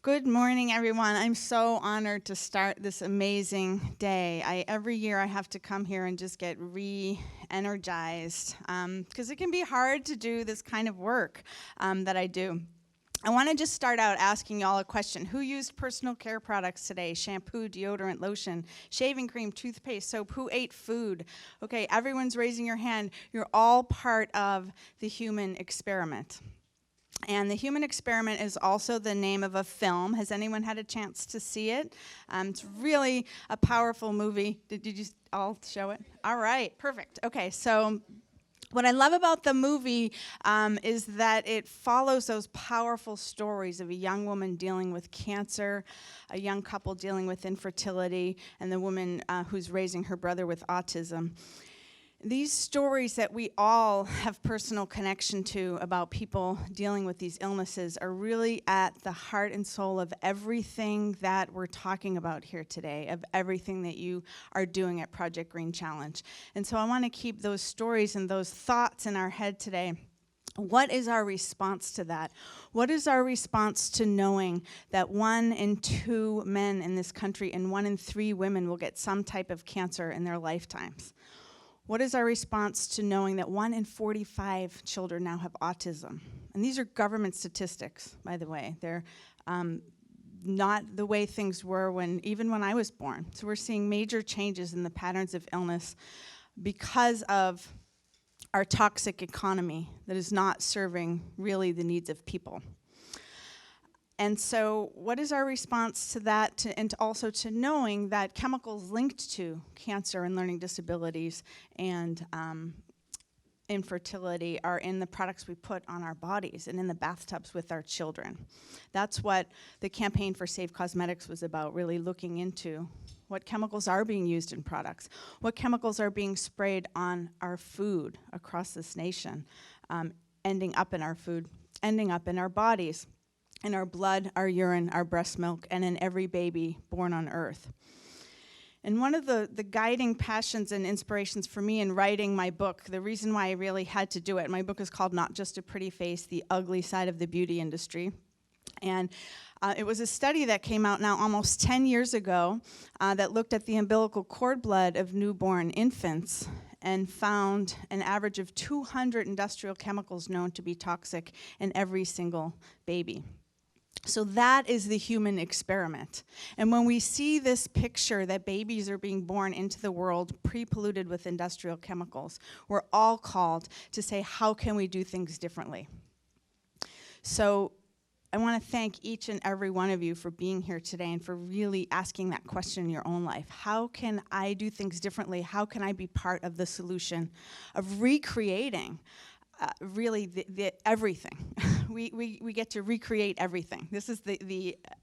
Good morning, everyone. I'm so honored to start this amazing day. Every year I have to come here and just get re-energized because it can be hard to do this kind of work that I do. I want to just start out asking y'all a question. Who used personal care products today? Shampoo, deodorant, lotion, shaving cream, toothpaste, soap. Who ate food? Okay, everyone's raising your hand. You're all part of the human experiment. And the Human Experiment is also the name of a film. Has anyone had a chance to see it? It's really a powerful movie. Did you all show it? All right, perfect. Okay, so what I love about the movie is that it follows those powerful stories of a young woman dealing with cancer, a young couple dealing with infertility, and the woman who's raising her brother with autism. These stories that we all have personal connection to about people dealing with these illnesses are really at the heart and soul of everything that we're talking about here today, of everything that you are doing at Project Green Challenge. And so I want to keep those stories and those thoughts in our head today. What is our response to that? What is our response to knowing that 1 in 2 men in this country and 1 in 3 women will get some type of cancer in their lifetimes? What is our response to knowing that 1 in 45 children now have autism? And these are government statistics, by the way. They're not the way things were even when I was born. So we're seeing major changes in the patterns of illness because of our toxic economy that is not serving really the needs of people. And so what is our response to that, and also to knowing that chemicals linked to cancer and learning disabilities and infertility are in the products we put on our bodies and in the bathtubs with our children? That's what the campaign for Safe Cosmetics was about, really looking into what chemicals are being used in products, what chemicals are being sprayed on our food across this nation, ending up in our food, ending up in our bodies, in our blood, our urine, our breast milk, and in every baby born on earth. And one of the guiding passions and inspirations for me in writing my book, the reason why I really had to do it, my book is called Not Just a Pretty Face, The Ugly Side of the Beauty Industry. And it was a study that came out now almost 10 years ago that looked at the umbilical cord blood of newborn infants and found an average of 200 industrial chemicals known to be toxic in every single baby. So that is the human experiment. And when we see this picture that babies are being born into the world pre-polluted with industrial chemicals, we're all called to say, how can we do things differently? So I want to thank each and every one of you for being here today and for really asking that question in your own life. How can I do things differently? How can I be part of the solution of recreating really the everything? We get to recreate everything. This is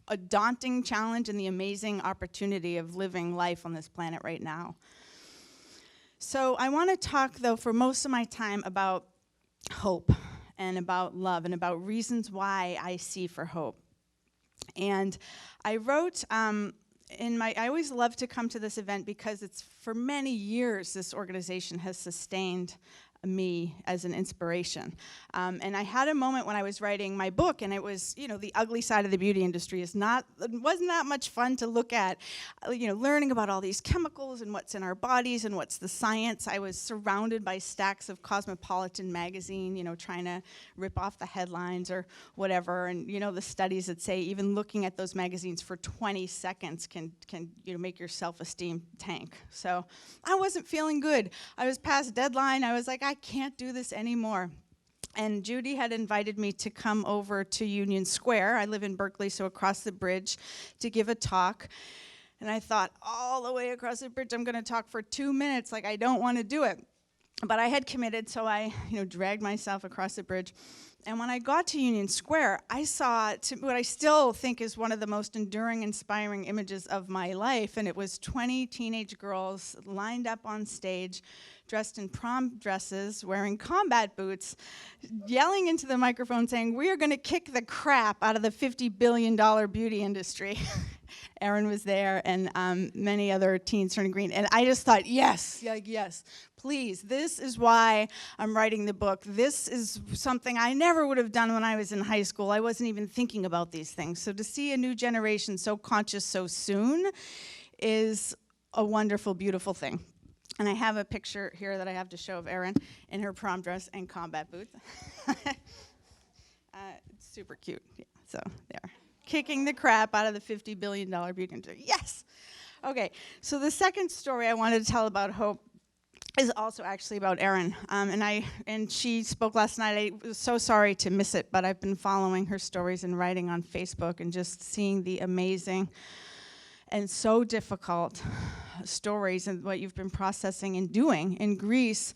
a daunting challenge and the amazing opportunity of living life on this planet right now. So I want to talk, though, for most of my time about hope and about love and about reasons why I see for hope. And I wrote I always love to come to this event because it's for many years this organization has sustained me as an inspiration. And I had a moment when I was writing my book, and it was, the ugly side of the beauty industry wasn't that much fun to look at, learning about all these chemicals and what's in our bodies and what's the science. I was surrounded by stacks of Cosmopolitan magazine, trying to rip off the headlines or whatever. And, the studies that say even looking at those magazines for 20 seconds can make your self-esteem tank. So I wasn't feeling good. I was past deadline. I was like, I can't do this anymore. And Judy had invited me to come over to Union Square. I live in Berkeley, so across the bridge, to give a talk. And I thought, all the way across the bridge, I'm going to talk for 2 minutes. Like, I don't want to do it. But I had committed, so I dragged myself across the bridge. And when I got to Union Square, I saw what I still think is one of the most enduring, inspiring images of my life. And it was 20 teenage girls lined up on stage, dressed in prom dresses, wearing combat boots, yelling into the microphone saying, "We are going to kick the crap out of the $50 billion beauty industry." Erin was there, and many other teens turning green. And I just thought, yes, Please, this is why I'm writing the book. This is something I never would have done when I was in high school. I wasn't even thinking about these things. So to see a new generation so conscious so soon is a wonderful, beautiful thing. And I have a picture here that I have to show of Erin in her prom dress and combat boots. It's super cute. Yeah, so there. Kicking the crap out of the $50 billion beauty industry. Yes! Okay, so the second story I wanted to tell about hope is also actually about Erin. And she spoke last night. I was so sorry to miss it, but I've been following her stories and writing on Facebook and just seeing the amazing and so difficult stories and what you've been processing and doing in Greece,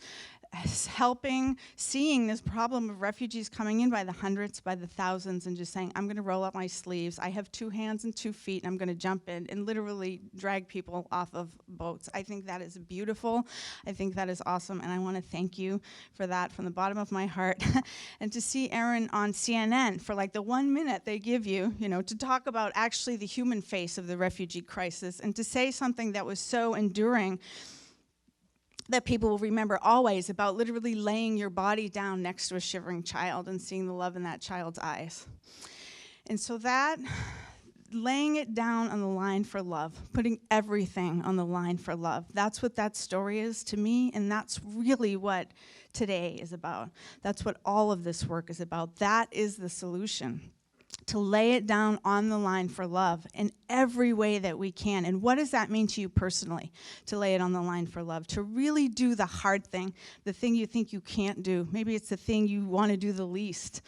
helping, seeing this problem of refugees coming in by the hundreds, by the thousands, and just saying, I'm going to roll up my sleeves. I have 2 hands and 2 feet, and I'm going to jump in and literally drag people off of boats. I think that is beautiful. I think that is awesome, and I want to thank you for that from the bottom of my heart. And to see Erin on CNN for like the 1 minute they give you, to talk about actually the human face of the refugee crisis, and to say something that was so enduring that people will remember always, about literally laying your body down next to a shivering child and seeing the love in that child's eyes. And so that, laying it down on the line for love, putting everything on the line for love, that's what that story is to me, and that's really what today is about. That's what all of this work is about. That is the solution. To lay it down on the line for love in every way that we can. And what does that mean to you personally, to lay it on the line for love? To really do the hard thing, the thing you think you can't do. Maybe it's the thing you want to do the least,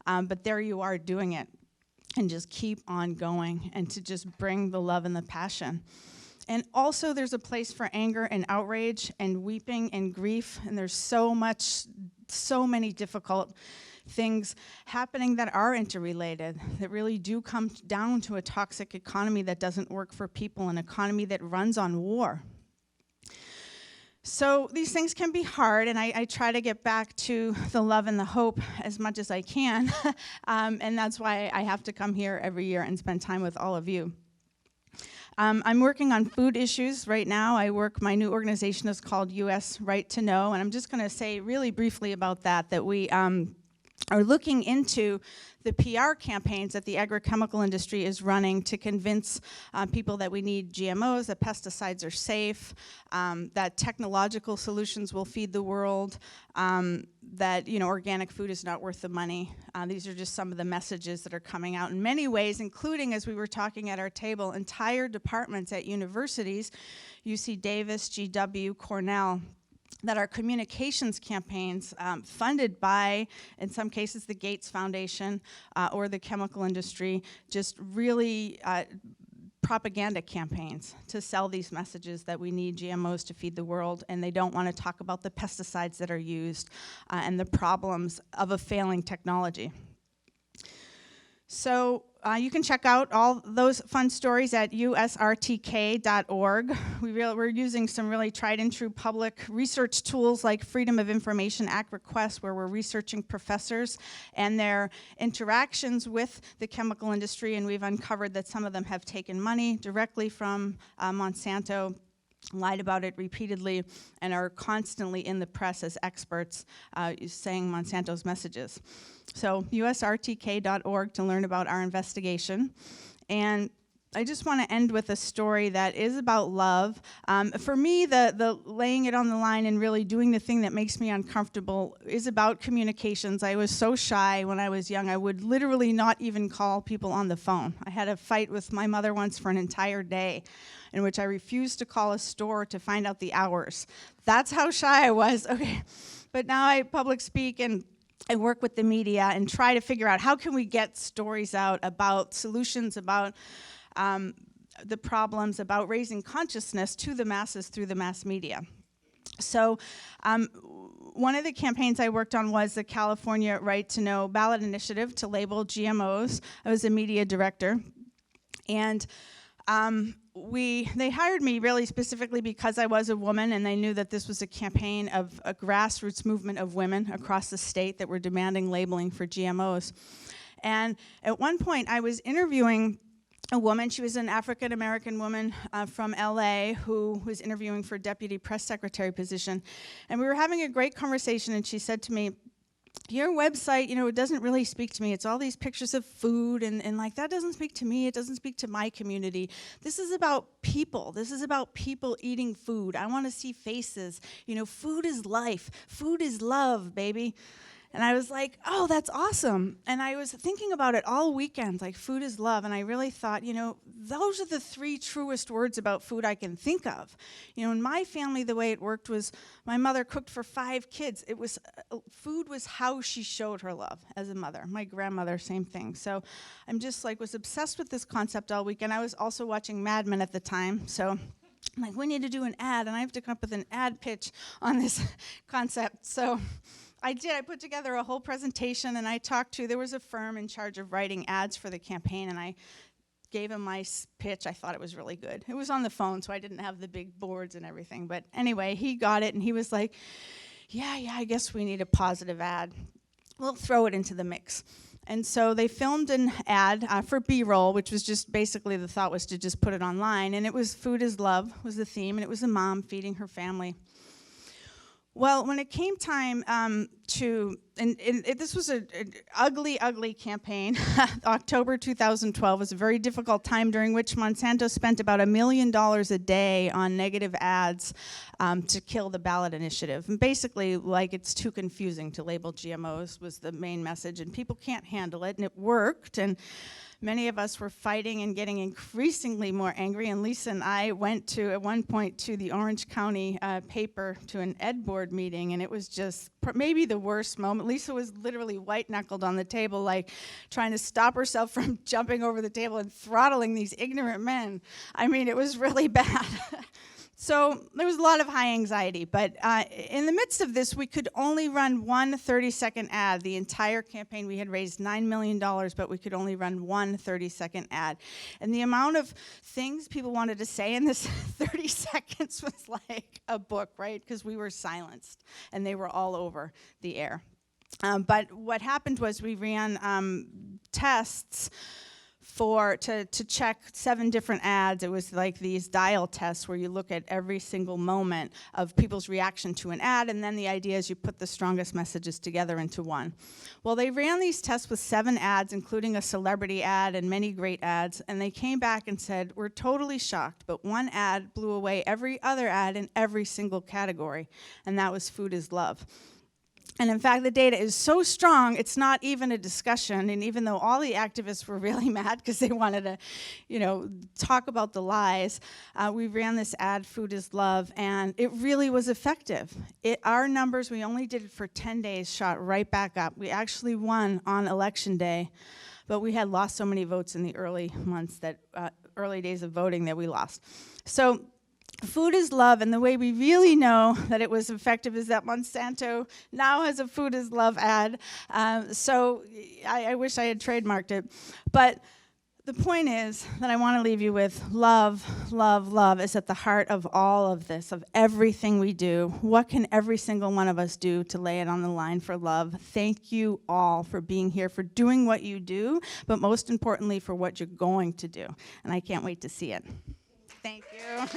but there you are doing it. And just keep on going, and to just bring the love and the passion. And also there's a place for anger and outrage and weeping and grief, and there's so many difficult things happening that are interrelated, that really do come down to a toxic economy that doesn't work for people, an economy that runs on war. So these things can be hard, and I try to get back to the love and the hope as much as I can, and that's why I have to come here every year and spend time with all of you. I'm working on food issues right now. My new organization is called US Right to Know, and I'm just going to say really briefly about that we are looking into the PR campaigns that the agrochemical industry is running to convince people that we need GMOs, that pesticides are safe, that technological solutions will feed the world, that organic food is not worth the money. These are just some of the messages that are coming out in many ways, including, as we were talking at our table, entire departments at universities, UC Davis, GW, Cornell, that are communications campaigns funded by, in some cases, the Gates Foundation or the chemical industry, just really propaganda campaigns to sell these messages that we need GMOs to feed the world, and they don't want to talk about the pesticides that are used and the problems of a failing technology. So you can check out all those fun stories at usrtk.org. We're using some really tried and true public research tools like Freedom of Information Act requests, where we're researching professors and their interactions with the chemical industry, and we've uncovered that some of them have taken money directly from Monsanto, lied about it repeatedly, and are constantly in the press as experts saying Monsanto's messages. So usrtk.org to learn about our investigation. And I just want to end with a story that is about love. For me, the laying it on the line and really doing the thing that makes me uncomfortable is about communications. I was so shy when I was young. I would literally not even call people on the phone. I had a fight with my mother once for an entire day in which I refused to call a store to find out the hours. That's how shy I was. Okay, but now I public speak and I work with the media and try to figure out how can we get stories out about solutions, about the problems, about raising consciousness to the masses through the mass media. So one of the campaigns I worked on was the California Right to Know ballot initiative to label GMOs. I was a media director. And they hired me really specifically because I was a woman, and they knew that this was a campaign of a grassroots movement of women across the state that were demanding labeling for GMOs. And at one point, I was interviewing a woman. She was an African-American woman from LA who was interviewing for a deputy press secretary position. And we were having a great conversation, and she said to me, your website, it doesn't really speak to me. It's all these pictures of food, and like, that doesn't speak to me. It doesn't speak to my community. This is about people. This is about people eating food. I want to see faces. Food is life. Food is love, baby. And I was like, oh, that's awesome. And I was thinking about it all weekend, like food is love. And I really thought, those are the 3 truest words about food I can think of. In my family, the way it worked was my mother cooked for 5 kids. It was food was how she showed her love as a mother. My grandmother, same thing. So I'm just was obsessed with this concept all weekend. I was also watching Mad Men at the time. So I'm like, we need to do an ad, and I have to come up with an ad pitch on this concept. So I did. I put together a whole presentation, and there was a firm in charge of writing ads for the campaign, and I gave him my pitch. I thought it was really good. It was on the phone, so I didn't have the big boards and everything. But anyway, he got it, and he was like, yeah, I guess we need a positive ad. We'll throw it into the mix. And so they filmed an ad for B-roll, which was just basically the thought was to just put it online. And it was food is love was the theme, and it was a mom feeding her family. Well, when it came time this was an ugly, ugly campaign. October 2012 was a very difficult time during which Monsanto spent about $1 million a day on negative ads to kill the ballot initiative. And basically, it's too confusing to label GMOs was the main message, and people can't handle it, and it worked. And many of us were fighting and getting increasingly more angry, and Lisa and I went at one point to the Orange County paper to an ed board meeting, and it was just maybe the worst moment. Lisa was literally white-knuckled on the table, trying to stop herself from jumping over the table and throttling these ignorant men. I mean, it was really bad. So there was a lot of high anxiety, but in the midst of this, we could only run one 30-second ad. The entire campaign, we had raised $9 million, but we could only run one 30-second ad. And the amount of things people wanted to say in this 30 seconds was like a book, right? Because we were silenced, and they were all over the air. But what happened was we ran tests to check 7 different ads. It was like these dial tests where you look at every single moment of people's reaction to an ad, and then the idea is you put the strongest messages together into one. Well, they ran these tests with 7 ads, including a celebrity ad and many great ads, and they came back and said, we're totally shocked, but one ad blew away every other ad in every single category, and that was food is love. And in fact, the data is so strong, it's not even a discussion. And even though all the activists were really mad because they wanted to, talk about the lies, we ran this ad, Food is Love, and it really was effective. Our numbers, we only did it for 10 days, shot right back up. We actually won on election day, but we had lost so many votes in the early months early days of voting that we lost. So food is love, and the way we really know that it was effective is that Monsanto now has a food is love ad. So I wish I had trademarked it. But the point is that I want to leave you with love, love, love is at the heart of all of this, of everything we do. What can every single one of us do to lay it on the line for love? Thank you all for being here, for doing what you do, but most importantly, for what you're going to do. And I can't wait to see it. Thank you.